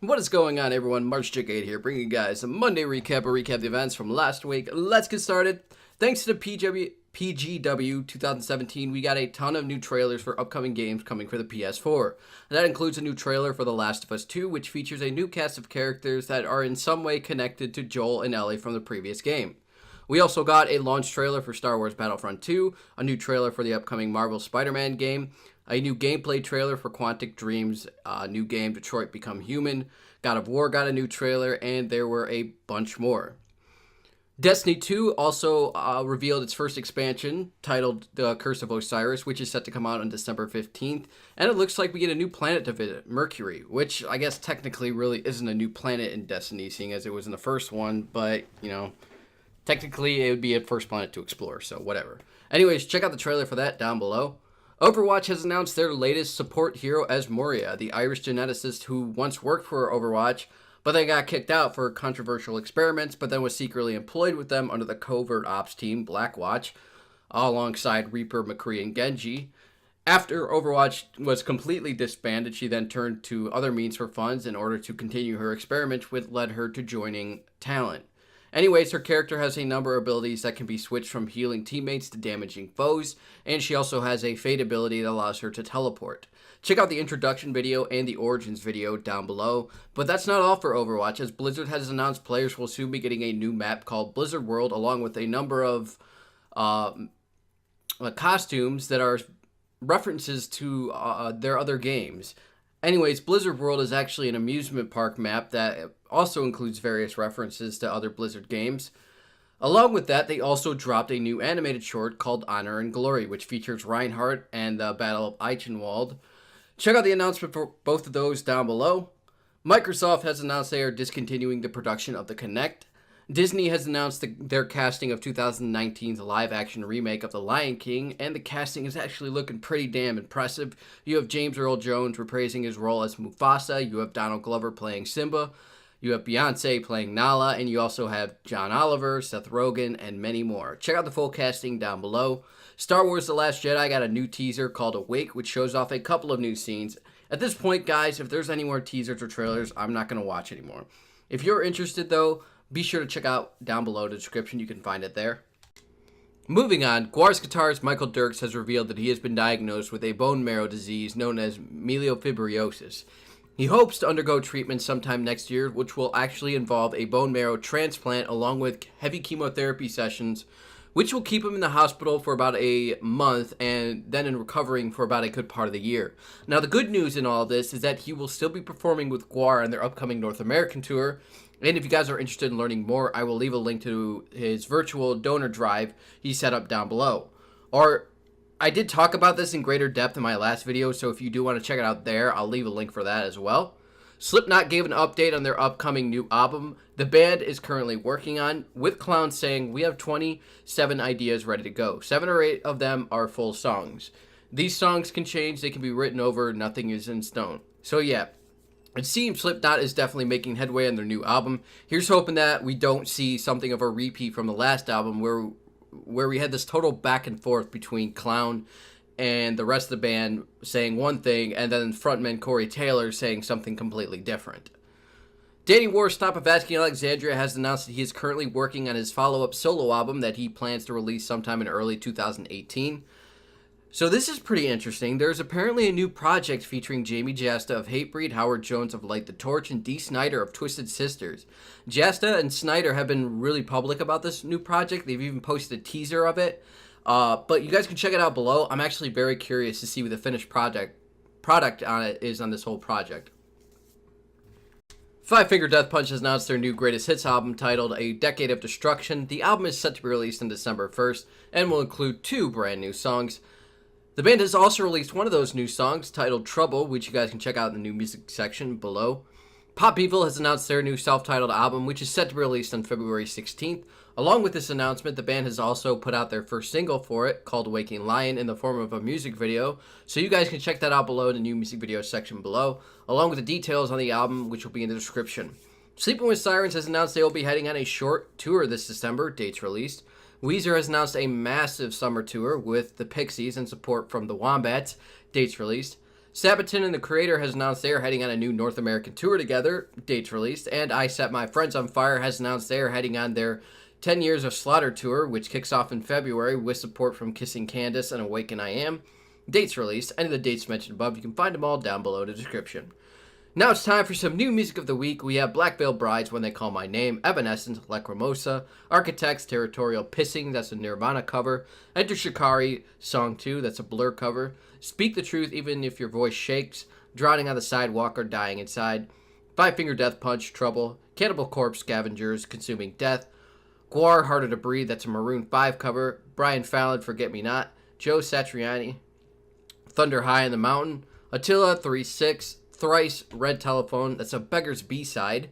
What is going on, everyone? March Chick8 here, bringing you guys a Monday recap of the events from last week. Let's get started. Thanks to the PGW 2017, we got a ton of new trailers for upcoming games coming for the PS4. That includes a new trailer for The Last of Us 2, which features a new cast of characters that are in some way connected to Joel and Ellie from the previous game. We also got a launch trailer for Star Wars Battlefront 2, a new trailer for the upcoming Marvel Spider-Man game, a new gameplay trailer for Quantic Dream's new game, Detroit Become Human. God of War got a new trailer, and there were a bunch more. Destiny 2 also revealed its first expansion, titled The Curse of Osiris, which is set to come out on December 15th. And it looks like we get a new planet to visit, Mercury, which I guess technically really isn't a new planet in Destiny, seeing as it was in the first one. But, you know, technically it would be a first planet to explore, so whatever. Anyways, check out the trailer for that down below. Overwatch has announced their latest support hero as Moira, the Irish geneticist who once worked for Overwatch, but then got kicked out for controversial experiments, but then was secretly employed with them under the covert ops team, Blackwatch, alongside Reaper, McCree, and Genji. After Overwatch was completely disbanded, she then turned to other means for funds in order to continue her experiments, which led her to joining Talent. Anyways, her character has a number of abilities that can be switched from healing teammates to damaging foes, and she also has a fade ability that allows her to teleport. Check out the introduction video and the origins video down below. But that's not all for Overwatch, as Blizzard has announced players will soon be getting a new map called Blizzard World, along with a number of costumes that are references to their other games. Anyways, Blizzard World is actually an amusement park map that also includes various references to other Blizzard games. Along with that, they also dropped a new animated short called Honor and Glory, which features Reinhardt and the Battle of Eichenwald. Check out the announcement for both of those down below. Microsoft has announced they are discontinuing the production of the Kinect. Disney has announced their casting of 2019's live-action remake of The Lion King, and the casting is actually looking pretty damn impressive. You have James Earl Jones reprising his role as Mufasa, you have Donald Glover playing Simba, you have Beyonce playing Nala, and you also have John Oliver, Seth Rogen, and many more. Check out the full casting down below. Star Wars The Last Jedi got a new teaser called Awake, which shows off a couple of new scenes. At this point, guys, if there's any more teasers or trailers, I'm not going to watch anymore. If you're interested, though, be sure to check out down below the description. You can find it there. Moving on, GWAR's guitarist Michael Dirks has revealed that he has been diagnosed with a bone marrow disease known as myelofibrosis. He hopes to undergo treatment sometime next year, which will actually involve a bone marrow transplant along with heavy chemotherapy sessions, which will keep him in the hospital for about a month and then in recovering for about a good part of the year. Now, the good news in all of this is that he will still be performing with GWAR on their upcoming North American tour. And if you guys are interested in learning more, I will leave a link to his virtual donor drive he set up down below. Or, I did talk about this in greater depth in my last video, so if you do want to check it out there, I'll leave a link for that as well. Slipknot gave an update on their upcoming new album the band is currently working on, with Clown saying, "We have 27 ideas ready to go. 7 or 8 of them are full songs. These songs can change, they can be written over, nothing is in stone." So yeah, it seems Slipknot is definitely making headway on their new album. Here's hoping that we don't see something of a repeat from the last album where we had this total back and forth between Clown and the rest of the band saying one thing, and then frontman Corey Taylor saying something completely different. Dating Worsnop of Asking Alexandria has announced that he is currently working on his follow-up solo album that he plans to release sometime in early 2018. So this is pretty interesting. There's apparently a new project featuring Jamie Jasta of Hatebreed, Howard Jones of Light the Torch, and Dee Snider of Twisted Sisters. Jasta and Snider have been really public about this new project. They've even posted a teaser of it. But you guys can check it out below. I'm actually very curious to see what the finished product on it is on this whole project. Five Finger Death Punch has announced their new Greatest Hits album titled A Decade of Destruction. The album is set to be released on December 1st and will include 2 brand new songs. The band has also released one of those new songs titled Trouble, which you guys can check out in the new music section below. Pop Evil has announced their new self-titled album, which is set to be released on February 16th. Along with this announcement, the band has also put out their first single for it, called Waking Lion, in the form of a music video. So you guys can check that out below in the new music video section below, along with the details on the album, which will be in the description. Sleeping with Sirens has announced they will be heading on a short tour this December, dates released. Weezer has announced a massive summer tour with the Pixies and support from the Wombats, dates released. Sabaton and the creator has announced they are heading on a new North American tour together, dates released, and I Set My Friends on Fire has announced they are heading on their 10 Years of Slaughter tour, which kicks off in February with support from Kissing Candace and Awaken I Am. Dates released. Any of the dates mentioned above, you can find them all down below in the description. Now it's time for some new music of the week. We have Black Veil Brides, When They Call My Name, Evanescence, Lacrimosa, Architects, Territorial Pissing, that's a Nirvana cover, Enter Shikari, Song 2, that's a Blur cover, Speak the Truth Even If Your Voice Shakes, Drowning on the Sidewalk or Dying Inside, Five Finger Death Punch, Trouble, Cannibal Corpse, Scavengers, Consuming Death, GWAR, Harder to Breathe, that's a Maroon 5 cover, Brian Fallon, Forget Me Not, Joe Satriani, Thunder High in the Mountain, Attila, 3-6, Thrice, Red Telephone, that's a Beggar's B-side,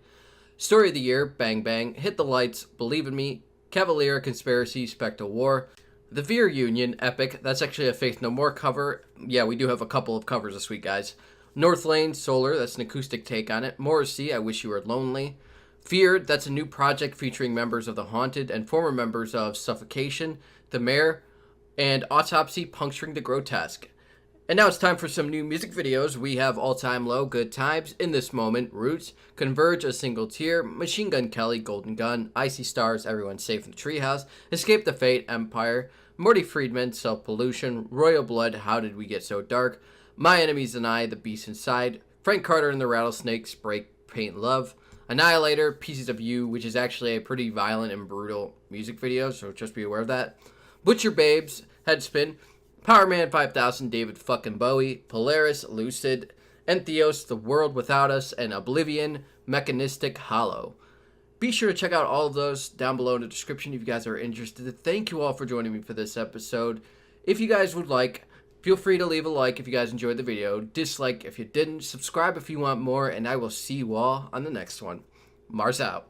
Story of the Year, Bang Bang, Hit the Lights, Believe in Me, Cavalier, Conspiracy, Spectral War, The Veer Union, Epic, that's actually a Faith No More cover. Yeah, we do have a couple of covers this week, guys. North Lane, Solar, that's an acoustic take on it. Morrissey, I Wish You Were Lonely. Feared, that's a new project featuring members of The Haunted and former members of Suffocation, The Mayor, and Autopsy, Puncturing the Grotesque. And now it's time for some new music videos. We have All Time Low, Good Times, In This Moment, Roots, Converge, A Single Tear, Machine Gun Kelly, Golden Gun, Icy Stars, Everyone's Safe in the Treehouse, Escape the Fate, Empire, Morty Friedman, Self Pollution, Royal Blood, How Did We Get So Dark, My Enemies and I, The Beast Inside, Frank Carter and the Rattlesnakes, Break, Paint, Love, Annihilator, Pieces of You, which is actually a pretty violent and brutal music video, so just be aware of that, Butcher Babes, Headspin, Power Man 5000, David fucking Bowie, Polaris, Lucid, Entheos, The World Without Us, and Oblivion, Mechanistic, Hollow. Be sure to check out all of those down below in the description if you guys are interested. Thank you all for joining me for this episode. If you guys would like, feel free to leave a like if you guys enjoyed the video, dislike if you didn't, subscribe if you want more, and I will see you all on the next one. Mars out.